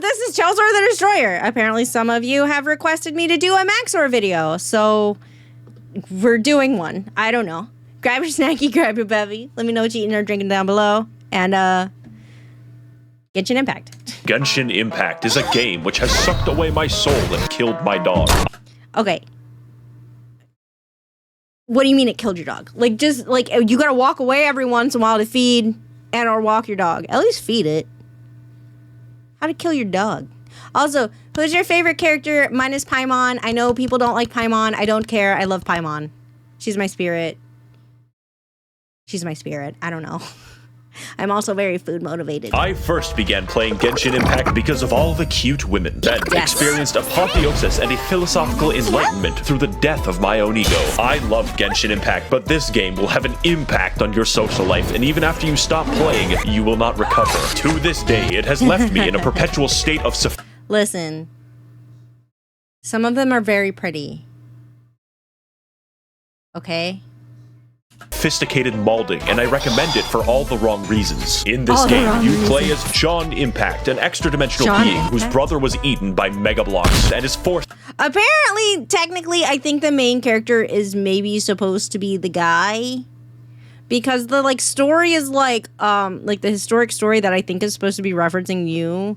this is Max0r the Destroyer. Apparently some of you have requested me to do a Max0r video, so we're doing one. I don't know. Grab your snacky, grab your bevy. Let me know what you're eating or drinking down below. And, Genshin Impact. Genshin Impact is a game which has sucked away my soul and killed my dog. Okay. What do you mean it killed your dog? Like, just, like, you gotta walk away every once in a while to feed and or walk your dog. At least feed it. How to kill your dog. Also, who's your favorite character? Mine is Paimon. I know people don't like Paimon. I don't care. I love Paimon. She's my spirit. She's my spirit. I don't know. I'm also very food motivated. I first began playing Genshin Impact because of all the cute women that experienced apotheosis and a philosophical enlightenment through the death of my own ego. I love Genshin Impact, but this game will have an impact on your social life, and even after you stop playing, you will not recover. To this day, it has left me in a perpetual state of Listen, some of them are very pretty. Okay? sophisticated molding, and I recommend it for all the wrong reasons. In this game, you play as John Impact, an extra-dimensional being whose brother was eaten by Mega Blocks and is forced... Apparently, technically, I think the main character is maybe supposed to be the guy. Because the, like, story is, like the historic story that I think is supposed to be referencing you.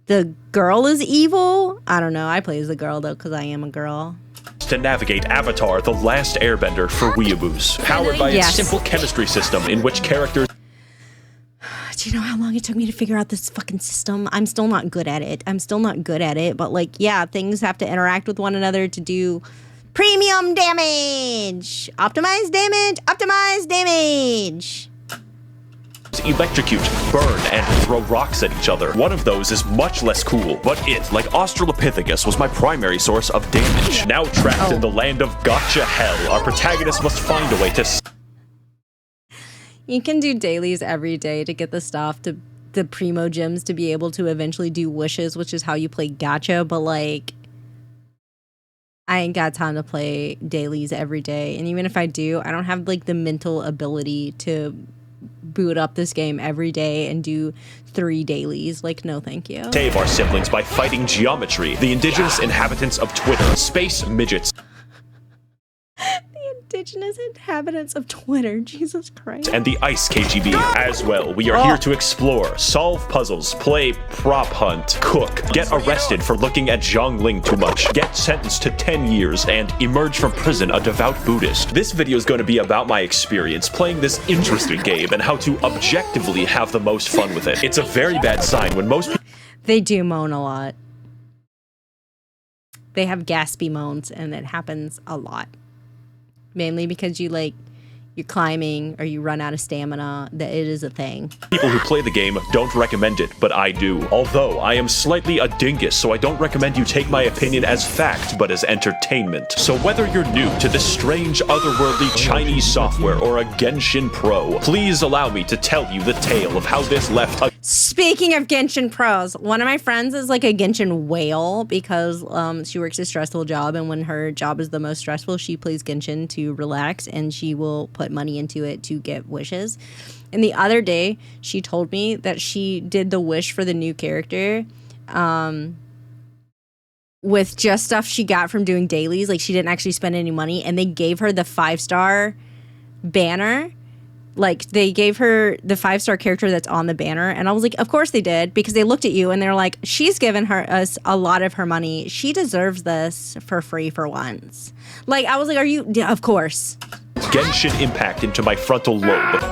The girl is evil? I don't know. I play as the girl, though, because I am a girl. To navigate Avatar, the Last Airbender for weeaboos, powered by its simple chemistry system in which characters... Do you know how long it took me to figure out this fucking system? I'm still not good at it. But, like, yeah, things have to interact with one another to do premium damage. Optimize damage. Electrocute, burn, and throw rocks at each other. One of those is much less cool, but it, like Australopithecus, was my primary source of damage. Now trapped in the land of Gacha hell, our protagonist must find a way to... You can do dailies every day to get the stuff, to the primo gems, to be able to eventually do wishes, which is how you play Gacha, but like... I ain't got time to play dailies every day, and even if I do, I don't have like the mental ability to boot up this game every day and do 3 dailies. Like, no thank you. Save our siblings by fighting geometry, the indigenous inhabitants of Twitter, space midgets. Indigenous inhabitants of Twitter, Jesus Christ. And the Ice KGB as well. We are here to explore, solve puzzles, play prop hunt, cook, get arrested for looking at Zhongling too much, get sentenced to 10 years, and emerge from prison a devout Buddhist. This video is going to be about my experience playing this interesting game and how to objectively have the most fun with it. It's a very bad sign when most people... They do moan a lot. They have gaspy moans, and it happens a lot. Mainly because you're climbing or you run out of stamina, that it is a thing. People who play the game don't recommend it, but I do. Although I am slightly a dingus, so I don't recommend you take my opinion as fact, but as entertainment. So whether you're new to this strange, otherworldly Chinese software or a Genshin Pro, please allow me to tell you the tale of how this left a... Speaking of Genshin Pros, one of my friends is like a Genshin whale because she works a stressful job, and when her job is the most stressful, she plays Genshin to relax, and she will put money into it to get wishes. And the other day, she told me that she did the wish for the new character with just stuff she got from doing dailies. Like, she didn't actually spend any money, and they gave her the 5-star banner. Like, they gave her the 5-star character that's on the banner, and I was like, of course they did, because they looked at you and they're like, she's given us a lot of her money. She deserves this for free for once. Like, I was like, are you? Yeah, of course. Genshin Impact into my frontal lobe.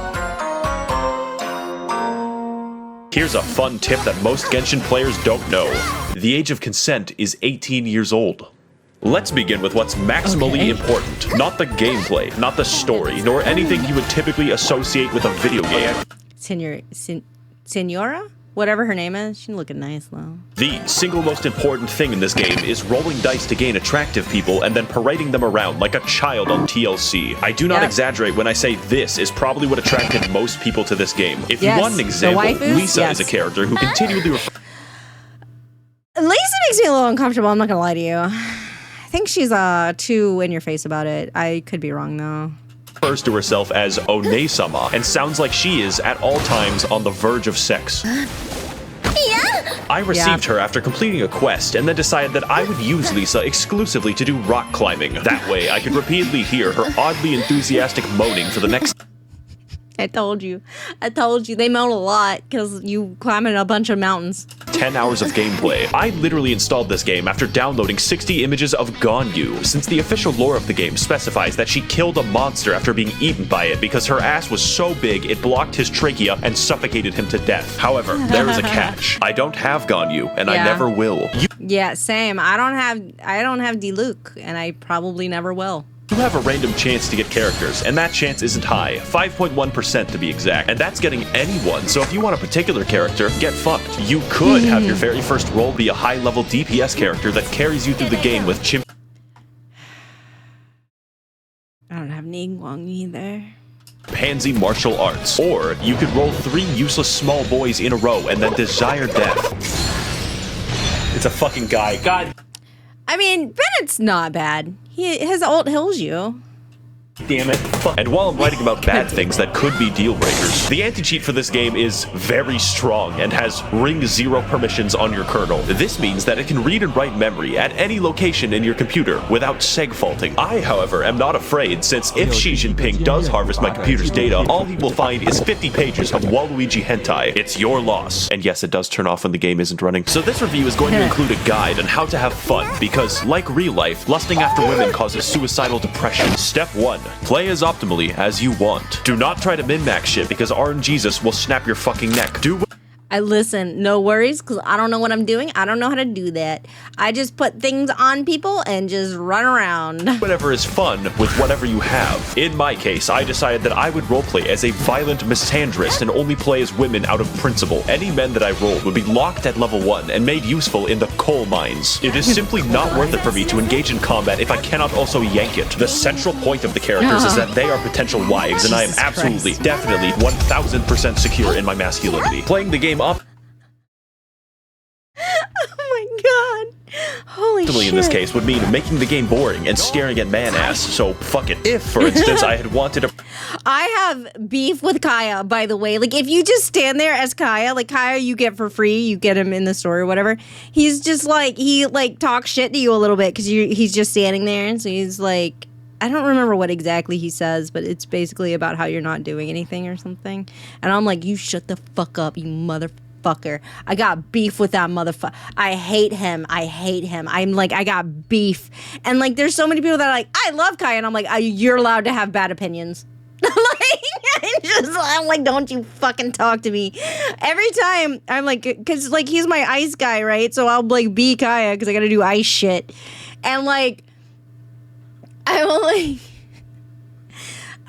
Here's a fun tip that most Genshin players don't know. The age of consent is 18 years old. Let's begin with what's maximally important. Not the gameplay, not the story, nor anything you would typically associate with a video game. Senora? Whatever her name is. She's looking nice, though. The single most important thing in this game is rolling dice to gain attractive people and then parading them around like a child on TLC. I do not exaggerate when I say this is probably what attracted most people to this game. If you want an example, Lisa is a character who continually Lisa makes me a little uncomfortable, I'm not gonna lie to you. I think she's too in your face about it. I could be wrong, though. Refers to herself as One-sama and sounds like she is at all times on the verge of sex. Yeah. I received her after completing a quest and then decided that I would use Lisa exclusively to do rock climbing. That way, I could repeatedly hear her oddly enthusiastic moaning for the next... I told you. They moan a lot because you climbing a bunch of mountains. 10 hours of gameplay. I literally installed this game after downloading 60 images of Ganyu, since the official lore of the game specifies that she killed a monster after being eaten by it because her ass was so big it blocked his trachea and suffocated him to death. However, there is a catch. I don't have Ganyu, and I never will. Yeah, same. I don't have Diluc, and I probably never will. You have a random chance to get characters, and that chance isn't high, 5.1% to be exact, and that's getting anyone, so if you want a particular character, get fucked. You could have your very first role be a high-level DPS character that carries you through the game with I don't have Ningguang either. Pansy martial arts, or you could roll 3 useless small boys in a row and then desire death. It's a fucking guy. God. I mean, Bennett's not bad. His ult heals you. Damn it. And while I'm writing about bad things that could be deal breakers, the anti-cheat for this game is very strong and has ring 0 permissions on your kernel. This means that it can read and write memory at any location in your computer without seg faulting. I, however, am not afraid, since if Xi Jinping does harvest my computer's data, all he will find is 50 pages of Waluigi hentai. It's your loss. And yes, it does turn off when the game isn't running. So this review is going to include a guide on how to have fun, because like real life, lusting after women causes suicidal depression. Step 1. Play as optimally as you want. Do not try to min-max shit because RNGesus will snap your fucking neck. I listen, no worries, because I don't know what I'm doing. I don't know how to do that. I just put things on people and just run around. Whatever is fun with whatever you have. In my case, I decided that I would roleplay as a violent misandrist and only play as women out of principle. Any men that I rolled would be locked at level 1 and made useful in the coal mines. It is simply not worth it for me to engage in combat if I cannot also yank it. The central point of the characters is that they are potential wives, and I am absolutely, definitely, 1000% secure in my masculinity. Playing the game up God. Holy shit. in this case would mean making the game boring and staring at man-ass, so fuck it. If, for instance, I had wanted to... I have beef with Kaya, by the way. Like, if you just stand there as Kaya, like, Kaya you get for free, you get him in the store or whatever, he's just like, he, like, talks shit to you a little bit because he's just standing there, and so he's like... I don't remember what exactly he says, but it's basically about how you're not doing anything or something. And I'm like, you shut the fuck up, you motherfucker. I got beef with that motherfucker. I hate him. I'm like, I got beef. And like, there's so many people that are like, I love Kai. And I'm like, you're allowed to have bad opinions. I'm like, don't you fucking talk to me. Every time I'm like, because like, he's my ice guy, right? So I'll like be Kaya because I got to do ice shit. And like,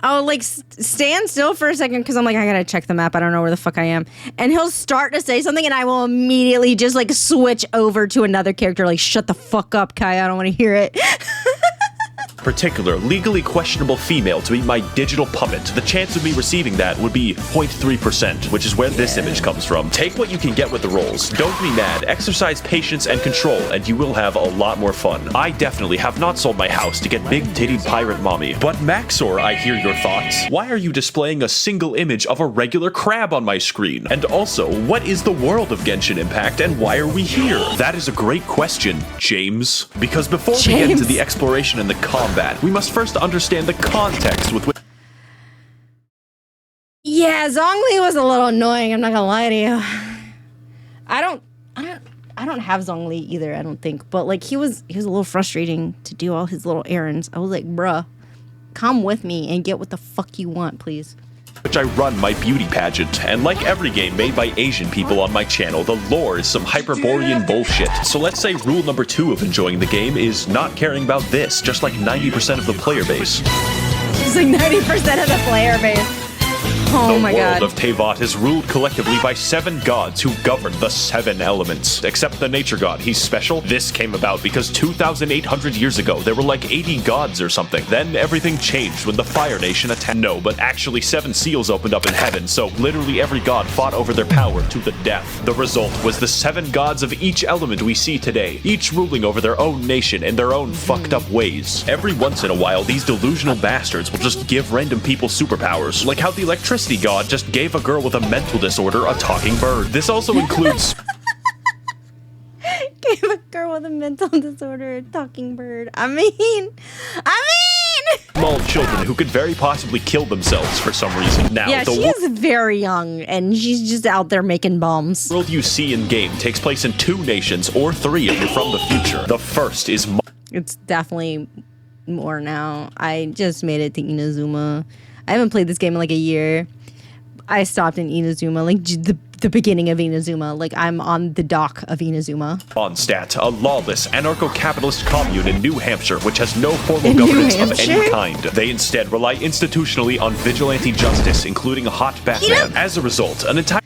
I'll like stand still for a second because I'm like, I gotta check the map. I don't know where the fuck I am. And he'll start to say something and I will immediately just like switch over to another character. Like, shut the fuck up, Kai. I don't want to hear it. particular legally questionable female to be my digital puppet, the chance of me receiving that would be 0.3%, which is where this image comes from. Take what you can get with the roles. Don't be mad. Exercise patience and control, and you will have a lot more fun. I definitely have not sold my house to get big-tittied pirate mommy. But Max0r, I hear your thoughts. Why are you displaying a single image of a regular crab on my screen? And also, what is the world of Genshin Impact, and why are we here? That is a great question, James. Because before we get into the exploration and the combat, we must first understand the context with which... Yeah, Zhongli was a little annoying, I'm not gonna lie to you. I don't have Zhongli either, I don't think. But like he was a little frustrating to do all his little errands. I was like, bruh, come with me and get what the fuck you want, please. Which I run my beauty pageant, and like every game made by Asian people on my channel, the lore is some Hyperborean bullshit. So let's say rule number 2 of enjoying the game is not caring about this, just like 90% of the player base. It's like 90% of the player base. Oh my god. The world of Teyvat is ruled collectively by 7 gods who govern the 7 elements. Except the nature god, he's special. This came about because 2,800 years ago, there were like 80 gods or something. Then everything changed when the Fire Nation attacked. No, but actually 7 seals opened up in heaven, so literally every god fought over their power to the death. The result was the 7 gods of each element we see today, each ruling over their own nation in their own fucked up ways. Every once in a while, these delusional bastards will just give random people superpowers, like how the electricity god just gave a girl with a mental disorder a talking bird. This also includes... We have a girl with a mental disorder, a talking bird. I mean. Small children who could very possibly kill themselves for some reason. Now, yeah, the she is very young, and she's just out there making bombs. The world you see in game takes place in 2 nations or 3 if you're from the future. The first is. It's definitely more now. I just made it to Inazuma. I haven't played this game in like a year. I stopped in Inazuma, like the beginning of Inazuma. Like I'm on the dock of Inazuma. Mondstadt, a lawless, anarcho-capitalist commune in New Hampshire, which has no formal governance of any kind. They instead rely institutionally on vigilante justice, including a hot Batman. As a result, an entire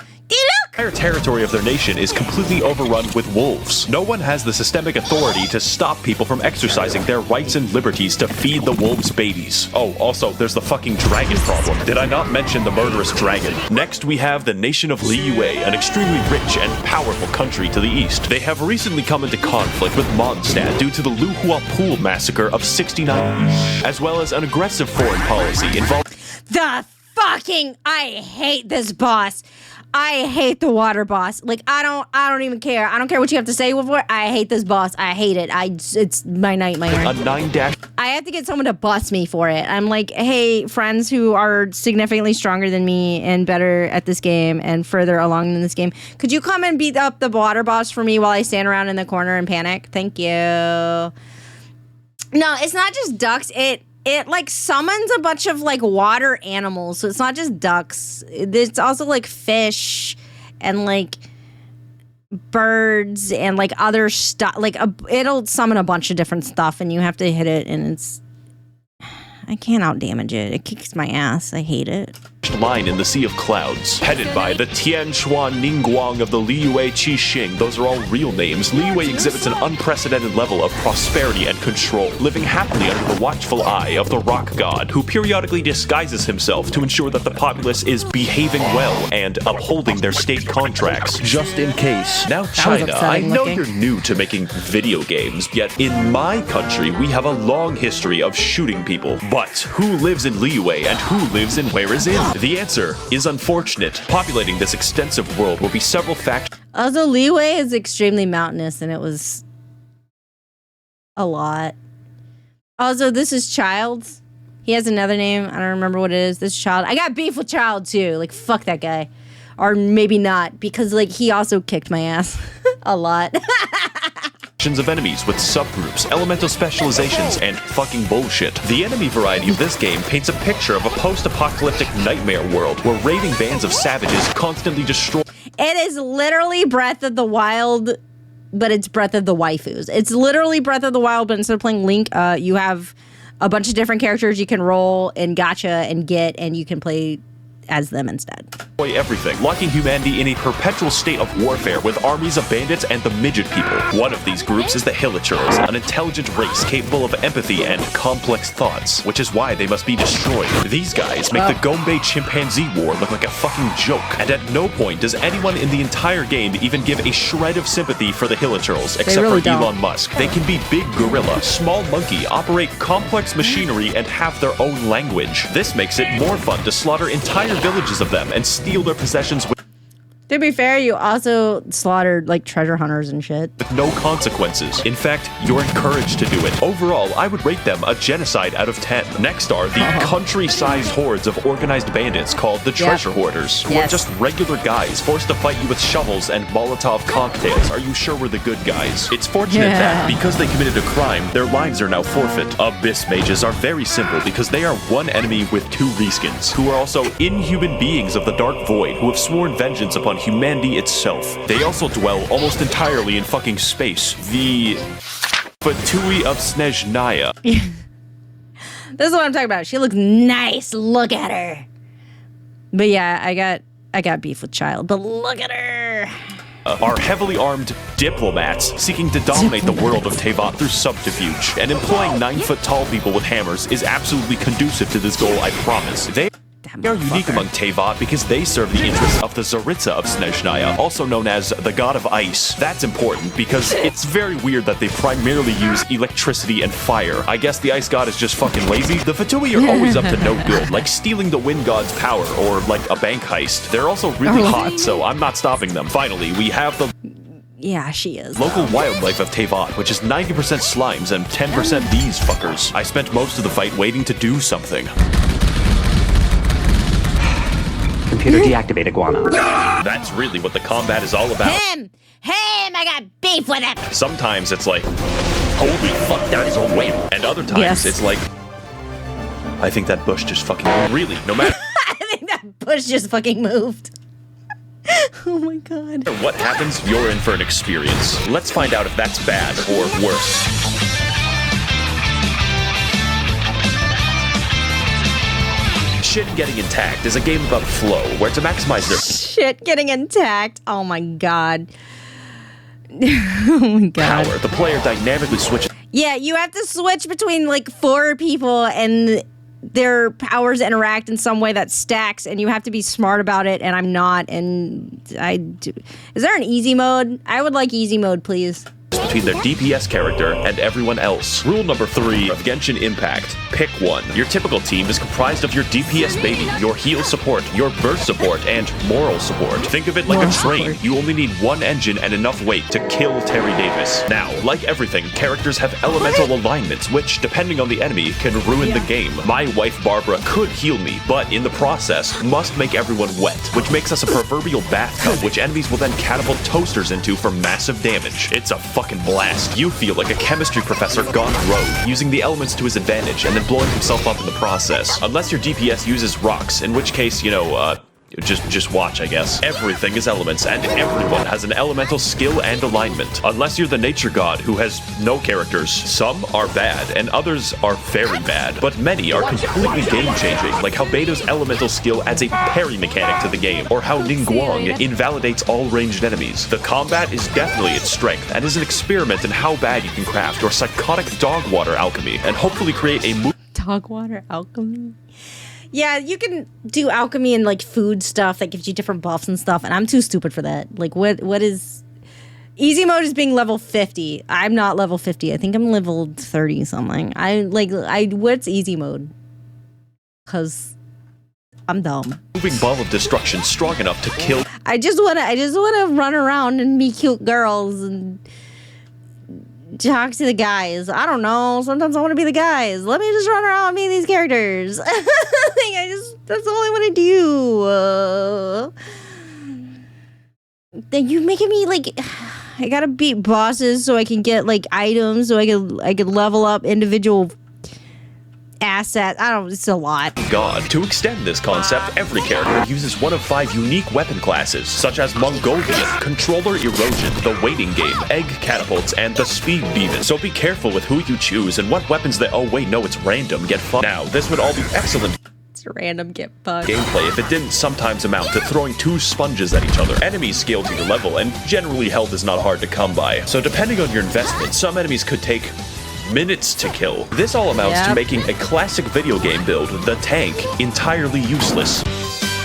territory of their nation is completely overrun with wolves. No one has the systemic authority to stop people from exercising their rights and liberties to feed the wolves babies. Oh, also, there's the fucking dragon problem. Did I not mention the murderous dragon? Next, we have the nation of Liyue, an extremely rich and powerful country to the east. They have recently come into conflict with Mondstadt due to the Luhua Pool massacre of 69, as well as an aggressive foreign policy involving I hate this boss. I hate the water boss. Like I don't even care. I don't care what you have to say before. I hate this boss. I hate it. It's my nightmare. A 9-. I have to get someone to bust me for it. I'm like, hey, friends who are significantly stronger than me and better at this game and further along in this game, could you come and beat up the water boss for me while I stand around in the corner and panic? Thank you. No, it's not just ducks. It like summons a bunch of like water animals, so it's not just ducks. It's also like fish and like birds and like other stuff. Like it'll summon a bunch of different stuff, and you have to hit it. And I can't out damage it. It kicks my ass. I hate it. Line in the Sea of Clouds, headed by the Tianshuan Ningguang of the Liyue Qixing. Those are all real names. Liyue exhibits an unprecedented level of prosperity and control, living happily under the watchful eye of the rock god, who periodically disguises himself to ensure that the populace is behaving well and upholding their state contracts, just in case. Now, China, I know you're new to making video games, yet in my country, we have a long history of shooting people. But who lives in Liyue and who lives in Where Is In? The answer is unfortunate. Populating this extensive world will be several factors. Also, Liyue is extremely mountainous, and it was a lot. Also, this is Childs. He has another name. I don't remember what it is. This is Child. I got beef with Child, too. Like, fuck that guy. Or maybe not, because, like, he also kicked my ass a lot. Of enemies with subgroups, elemental specializations, and fucking bullshit. The enemy variety of this game paints a picture of a post-apocalyptic nightmare world where raving bands of savages constantly destroy. It is literally Breath of the Wild, but it's Breath of the Waifus. It's literally Breath of the Wild, but instead of playing Link, you have a bunch of different characters you can roll in Gacha and get, and you can play as them instead. Everything, locking humanity in a perpetual state of warfare with armies of bandits and the midget people. One of these groups is the Hilichurls, an intelligent race capable of empathy and complex thoughts, which is why they must be destroyed. These guys make the Gombe chimpanzee war look like a fucking joke, and at no point does anyone in the entire game even give a shred of sympathy for the Hilichurls, except really for Elon Musk. They can be big gorilla, small monkey, operate complex machinery, and have their own language. This makes it more fun to slaughter entire villages of them and steal their possessions with. To be fair, you also slaughtered like treasure hunters and shit. With no consequences. In fact, you're encouraged to do it. Overall, I would rate them a genocide out of 10. Next are the country-sized hordes of organized bandits called the Treasure Hoarders, who are just regular guys forced to fight you with shovels and Molotov cocktails. Are you sure we're the good guys? It's fortunate that, because they committed a crime, their lives are now forfeit. Abyss mages are very simple because they are one enemy with 2 reskins, who are also inhuman beings of the Dark Void who have sworn vengeance upon humanity itself. They also dwell almost entirely in fucking space. The Fatui of Snezhnaya. This is what I'm talking about. She looks nice. Look at her. But yeah, I got beef with Child, but look at her. Are heavily armed diplomats seeking to dominate the world of Teyvat through subterfuge, and employing 9-foot-tall people with hammers is absolutely conducive to this goal, I promise. They are unique among Teyvat because they serve the interests of the Tsaritsa of Snezhnaya, also known as the god of ice. That's important because it's very weird that they primarily use electricity and fire. I guess the ice god is just fucking lazy. The Fatui are always up to no good, like stealing the wind god's power or like a bank heist. They're also really hot, so I'm not stopping them. Finally, we have the Yeah, she is. Local wildlife of Teyvat, which is 90% slimes and 10% these fuckers. I spent most of the fight waiting to do something. Computer deactivate iguana. That's really what the combat is all about. Him! I got beef with him! Sometimes it's like, holy fuck, that is a whale. And other times it's like, I think that bush just fucking really, no matter I think that bush just fucking moved. Oh my god. what happens, you're in for an experience. Let's find out if that's bad or worse. Shit Getting Intact is a game about flow, where to maximize their Shit getting intact. Oh my god. Oh my god. power, the player dynamically switches. Yeah, you have to switch between like 4 people and their powers interact in some way that stacks, and you have to be smart about it, and I'm not, and I do. Is there an easy mode? I would like easy mode, please. Between their DPS character and everyone else. Rule number 3 of Genshin Impact. Pick one. Your typical team is comprised of your DPS baby, your heal support, your burst support, and moral support. Think of it like a train. You only need one engine and enough weight to kill Terry Davis. Now, like everything, characters have elemental alignments, which, depending on the enemy, can ruin the game. My wife Barbara could heal me, but in the process, must make everyone wet, which makes us a proverbial bathtub, which enemies will then catapult toasters into for massive damage. It's a fucking blast. You feel like a chemistry professor gone rogue, using the elements to his advantage and then blowing himself up in the process. Unless your DPS uses rocks, in which case, you know, just watch, I guess. Everything is elements, and everyone has an elemental skill and alignment. Unless you're the nature god who has no characters. Some are bad, and others are very bad. But many are completely game-changing, like how Beto's elemental skill adds a parry mechanic to the game, or how Ningguang invalidates all ranged enemies. The combat is definitely its strength, and is an experiment in how bad you can craft your psychotic dog water alchemy, and hopefully create a Dog water alchemy? Yeah, you can do alchemy and like food stuff that gives you different buffs and stuff, and I'm too stupid for that. Like, what is easy mode is being level 50. I'm not level 50. I think I'm level 30 something. What's easy mode? Cause I'm dumb. moving ball of destruction strong enough to kill. I just wanna run around and be cute girls and talk to the guys. I don't know. Sometimes I want to be the guys. Let me just run around and be these characters. That's all I want to do. Then you making me like, I gotta beat bosses so I can get like items so I could level up individual assets. I don't. It's a lot. God. To extend this concept, every character uses one of 5 unique weapon classes, such as Mongolian, Controller Erosion, the Waiting Game, Egg Catapults, and the Speed Demon. So be careful with who you choose and what weapons that. Oh wait, no, it's random. Get fucked. Now, this would all be excellent. It's random. Get fucked. Gameplay if it didn't sometimes amount to throwing 2 sponges at each other. Enemies scale to your level, and generally health is not hard to come by. So depending on your investment, some enemies could take minutes to kill. This all amounts to making a classic video game build, the tank, entirely useless.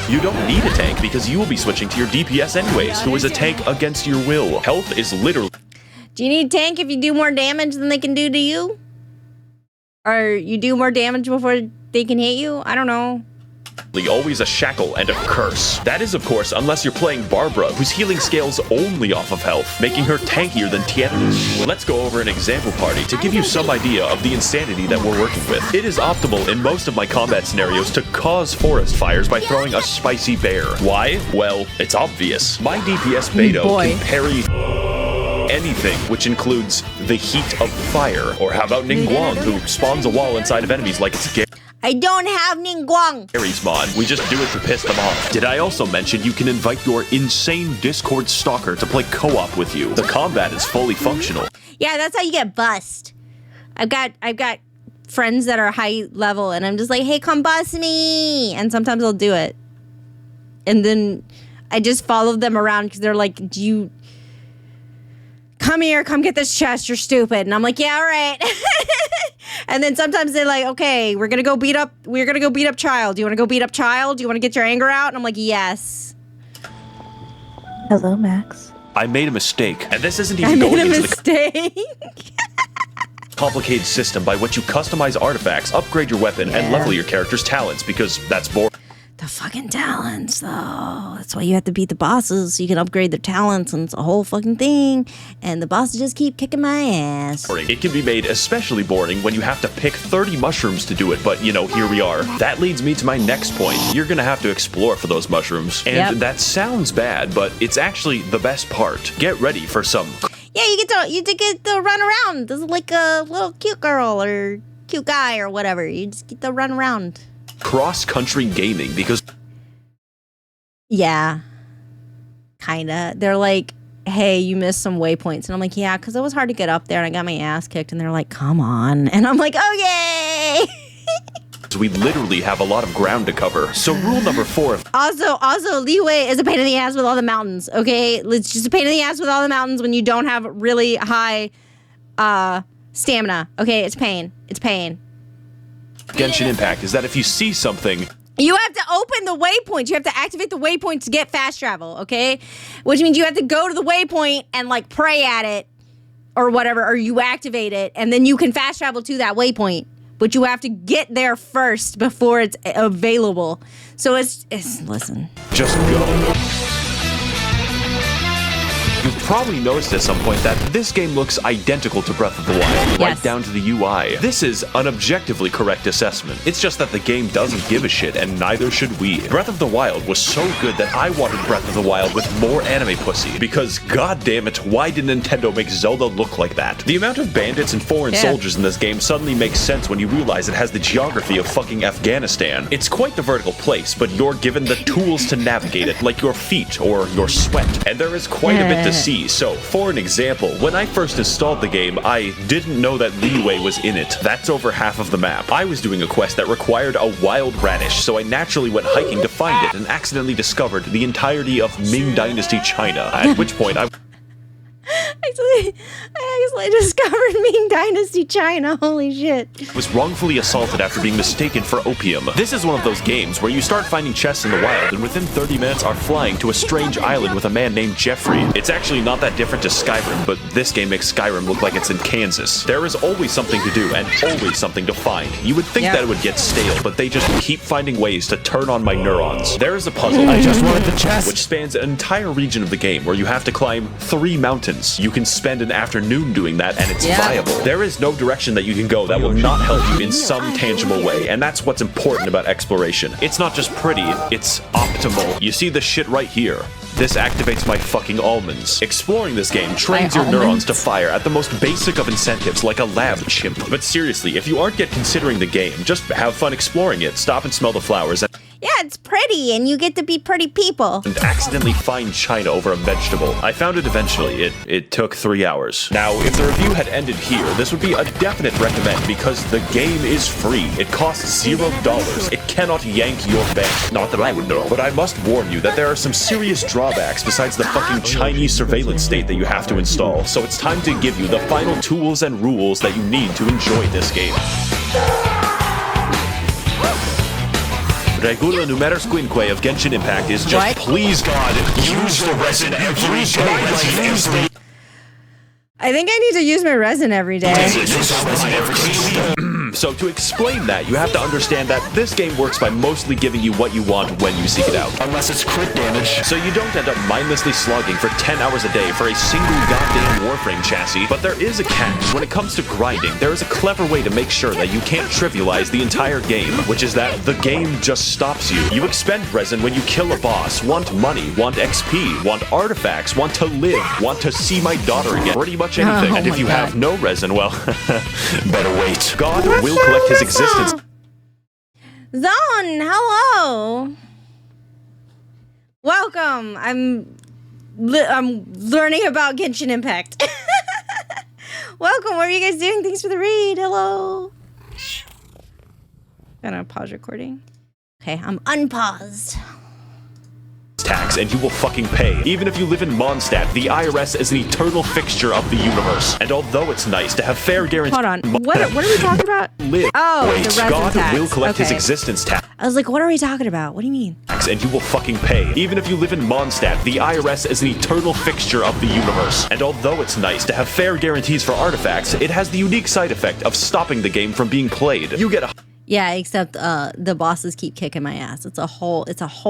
You don't need a tank because you will be switching to your DPS anyways, who is a tank against your will. Health is literally... Do you need tank if you do more damage than they can do to you? Or you do more damage before they can hit you? I don't know. Always a shackle and a curse. That is, of course, unless you're playing Barbara, whose healing scales only off of health, making her tankier than Teyvat. Let's go over an example party to give you some idea of the insanity that we're working with. It is optimal in most of my combat scenarios to cause forest fires by throwing a spicy bear. Why? Well, it's obvious. My DPS Beto can parry anything, which includes the heat of fire. Or how about Ningguang, who spawns a wall inside of enemies like it's I don't have Ningguang. Aries mod. We just do it to piss them off. Did I also mention you can invite your insane Discord stalker to play co-op with you? The combat is fully functional. Yeah, that's how you get bust. I've got friends that are high level, and I'm just like, hey, come bust me. And sometimes I'll do it. And then I just follow them around because they're like, do you... Come here, come get this chest, you're stupid. And I'm like, yeah, all right. And then sometimes they're like, okay, we're gonna go beat up Child. Do you wanna go beat up Child? Do you wanna get your anger out? And I'm like, yes. Hello, Max. I made a mistake, and this isn't even going into the complicated system by which you customize artifacts, upgrade your weapon, and level your character's talents, because that's boring. The fucking talents, though. That's why you have to beat the bosses so you can upgrade their talents, and it's a whole fucking thing. And the bosses just keep kicking my ass. It can be made especially boring when you have to pick 30 mushrooms to do it, but you know, here we are. That leads me to my next point. You're gonna have to explore for those mushrooms. And that sounds bad, but it's actually the best part. Get ready for some... Yeah, you get to run around. This is like a little cute girl or cute guy or whatever. You just get to run around. Cross-country gaming, because... Yeah. Kinda. They're like, hey, you missed some waypoints. And I'm like, yeah, because it was hard to get up there and I got my ass kicked. And they're like, come on. And I'm like, oh, yay! we literally have a lot of ground to cover. So rule number 4... Also, leeway is a pain in the ass with all the mountains, okay? It's just a pain in the ass with all the mountains when you don't have really high stamina, okay? It's pain. It's pain. Genshin Impact is that if you see something... You have to open the waypoint. You have to activate the waypoint to get fast travel, okay? Which means you have to go to the waypoint and, like, pray at it or whatever, or you activate it, and then you can fast travel to that waypoint. But you have to get there first before it's available. So it's listen. Just go. You've probably noticed at some point that this game looks identical to Breath of the Wild, right down to the UI. This is an objectively correct assessment. It's just that the game doesn't give a shit, and neither should we. Breath of the Wild was so good that I wanted Breath of the Wild with more anime pussy, because goddamn it, why did Nintendo make Zelda look like that? The amount of bandits and foreign soldiers in this game suddenly makes sense when you realize it has the geography of fucking Afghanistan. It's quite the vertical place, but you're given the tools to navigate it, like your feet or your sweat, and there is quite a bit to see. So, for an example, when I first installed the game, I didn't know that leeway was in it. That's over half of the map. I was doing a quest that required a wild radish, so I naturally went hiking to find it and accidentally discovered the entirety of Ming Dynasty China, at which point I actually discovered Ming Dynasty China. Holy shit. was wrongfully assaulted after being mistaken for opium. This is one of those games where you start finding chests in the wild and within 30 minutes are flying to a strange island with a man named Jeffrey. It's actually not that different to Skyrim, but this game makes Skyrim look like it's in Kansas. There is always something to do and always something to find. You would think that it would get stale, but they just keep finding ways to turn on my neurons. There is a puzzle I just wanted the chest, which spans an entire region of the game where you have to climb 3 mountains. You can spend an afternoon doing that, and it's viable. There is no direction that you can go that will not help you in some tangible way, and that's what's important about exploration. It's not just pretty, it's optimal. You see this shit right here. This activates my fucking almonds. Exploring this game trains your neurons to fire at the most basic of incentives, like a lab chimp. But seriously, if you aren't yet considering the game, just have fun exploring it. Stop and smell the flowers. Yeah, it's pretty, and you get to be pretty people. And accidentally find China over a vegetable. I found it eventually. It took 3 hours. Now, if the review had ended here, this would be a definite recommend because the game is free. It costs $0. It cannot yank your bank. Not that I would know. But I must warn you that there are some serious drawbacks besides the fucking Chinese surveillance state that you have to install. So it's time to give you the final tools and rules that you need to enjoy this game. Regula numerus quinque of Genshin Impact is just, please God, use the resin every day. I think I need to use my resin every day. So to explain that, you have to understand that this game works by mostly giving you what you want when you seek it out. Unless it's crit damage. So you don't end up mindlessly slogging for 10 hours a day for a single goddamn Warframe chassis. But there is a catch. When it comes to grinding, there is a clever way to make sure that you can't trivialize the entire game, which is that the game just stops you. You expend resin when you kill a boss, want money, want XP, want artifacts, want to live, want to see my daughter again, pretty much anything. And if you have no resin, well, better wait. God will collect his existence. Zone, hello. Welcome. I'm learning about Genshin Impact. Welcome. What are you guys doing? Thanks for the read. Hello. Gonna pause recording. Okay, I'm unpaused. Tax and you will fucking pay. Even if you live in Mondstadt, the IRS is an eternal fixture of the universe. And although it's nice to have fair guarantees... Hold on. What are we talking about? Oh, wait, the resin God tax. will collect his existence tax. I was like, what are we talking about? What do you mean? And you will fucking pay. Even if you live in Mondstadt, the IRS is an eternal fixture of the universe. And although it's nice to have fair guarantees for artifacts, it has the unique side effect of stopping the game from being played. You get a... Yeah, except the bosses keep kicking my ass. It's a whole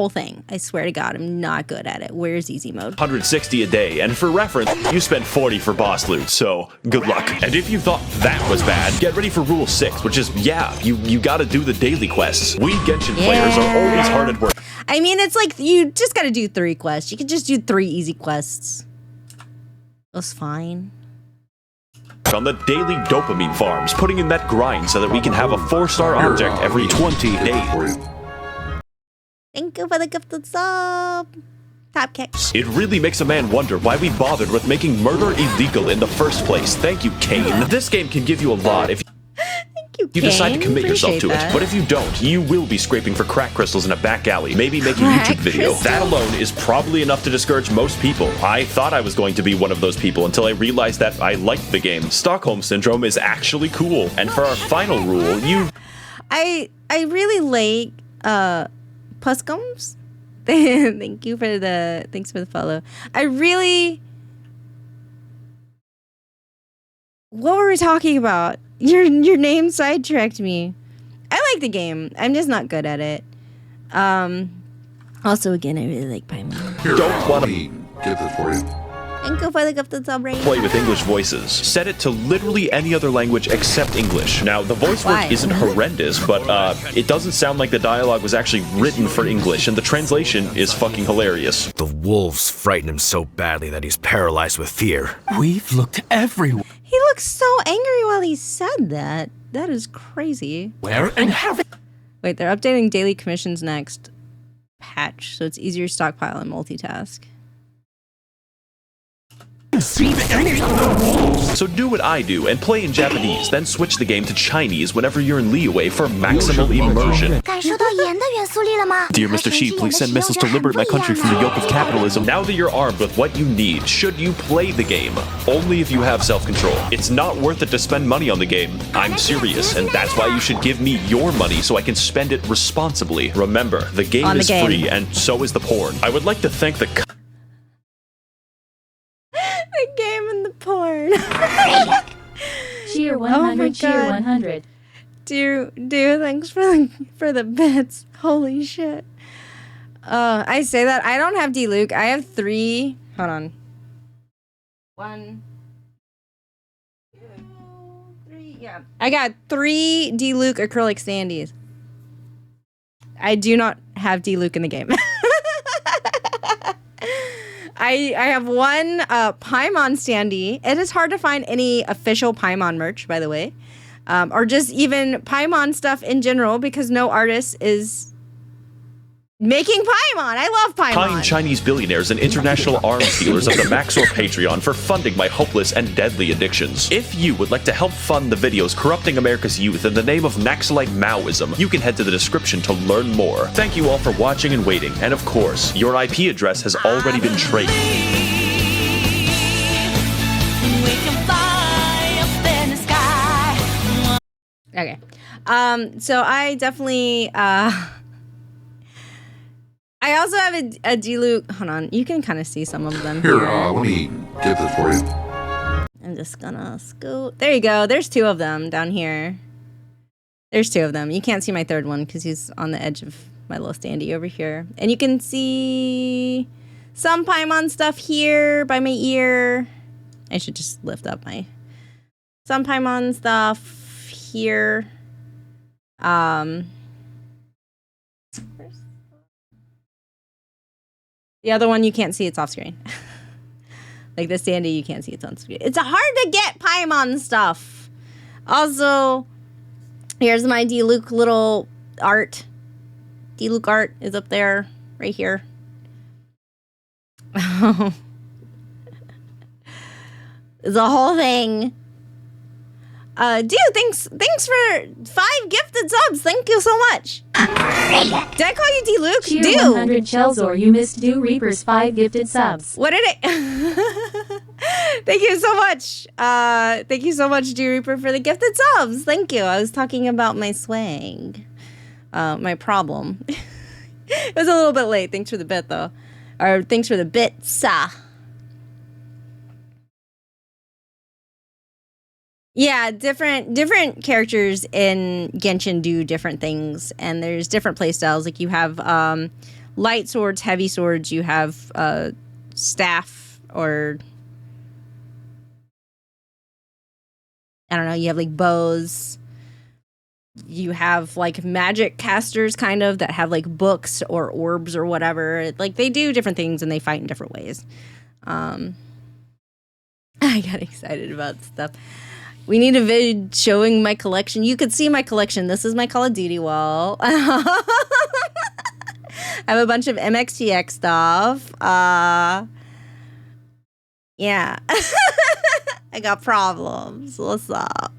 thing. I swear to God, I'm not good at it. Where's easy mode? 160 a day, and for reference, you spend 40 for boss loot, so good luck. And if you thought that was bad, get ready for rule 6, which is, yeah, you gotta do the daily quests. We Genshin players are always hard at work. I mean, it's like, you just gotta do 3 quests. You can just do 3 easy quests. That's fine. On the daily dopamine farms, putting in that grind so that we can have a 4-star object every 20 days. Thank you for the gifted sub. Top kick. It really makes a man wonder why we bothered with making murder illegal in the first place. Thank you, Kane. This game can give you a lot if you decide to commit yourself to it. But if you don't, you will be scraping for crack crystals in a back alley, maybe make a YouTube video. That alone is probably enough to discourage most people. I thought I was going to be one of those people until I realized that I liked the game. Stockholm Syndrome is actually cool. And for our final rule, I really like Puscombs. Thanks for the follow. What were we talking about? Your name sidetracked me. I like the game. I'm just not good at it. Also, again, I really like Paimon. don't want to Get this for you. Thank you for the gifted sub rating. play with English voices. Set it to literally any other language except English. Now, the voice work isn't horrendous, but it doesn't sound like the dialogue was actually written for English, and the translation is fucking hilarious. The wolves frighten him so badly that he's paralyzed with fear. We've looked everywhere. He looks so angry while he said that. That is crazy. Where and have Wait, they're updating daily commissions next patch, so it's easier to stockpile and multitask. So do what I do and play in Japanese, then switch the game to Chinese whenever you're in Liyue for maximal immersion. Dear Mr. Shi, please send missiles to liberate my country from the yoke of capitalism. Now that you're armed with what you need, should you play the game? Only if you have self-control. It's not worth it to spend money on the game. I'm serious, and that's why you should give me your money so I can spend it responsibly. Remember, the game is free, and so is the porn. I would like to thank the Game and the porn. Cheer 100, cheer 100. Dude, thanks for the bits. Holy shit. I say that I don't have D-Luke. I have 3. Hold on. 1, 2, 3. Yeah, I got 3 D-Luke acrylic standees. I do not have D-Luke in the game. I have 1 Paimon standee. It is hard to find any official Paimon merch, by the way. Or just even Paimon stuff in general, because no artist is making Paimon. I love Paimon. kind Chinese billionaires and international arms dealers of the Max0r Patreon for funding my hopeless and deadly addictions. If you would like to help fund the videos corrupting America's youth in the name of Naxalite Maoism, you can head to the description to learn more. Thank you all for watching and waiting, and of course, your IP address has already been traced. Okay. So I definitely I also have a D-Luke. Hold on. You can kind of see some of them Here, here. let me get this for you. I'm just gonna scoot. There you go. There's 2 of them down here. There's 2 of them. You can't see my 3rd one because he's on the edge of my little standee over here. And you can see some Paimon stuff here by my ear. I should just lift up my... Some Paimon stuff here. The other one you can't see, it's off screen. Like the standee, you can't see it's on screen. It's hard to get Paimon stuff. Also, here's my D-Luke little art. D-Luke art is up there, right here. It's a whole thing. Dude, thanks for 5 gifted subs. Thank you so much. Did I call you D-Luke? Cheer Dude. 100 shells or you missed Dew Reaper's 5 gifted subs. What did it? Thank you so much. Thank you so much, Dew Reaper, for the gifted subs. Thank you. I was talking about my swag. My problem. It was a little bit late. Thanks for the bit, though. Or thanks for the bits. Yeah, different characters in Genshin do different things, and there's different play styles. Like you have light swords, heavy swords. You have staff, or I don't know. You have like bows. You have like magic casters, kind of, that have like books or orbs or whatever. Like they do different things and they fight in different ways. I got excited about stuff. We need a vid showing my collection. You could see my collection. This is my Call of Duty wall. I have a bunch of MXTX stuff. Yeah. I got problems. What's up?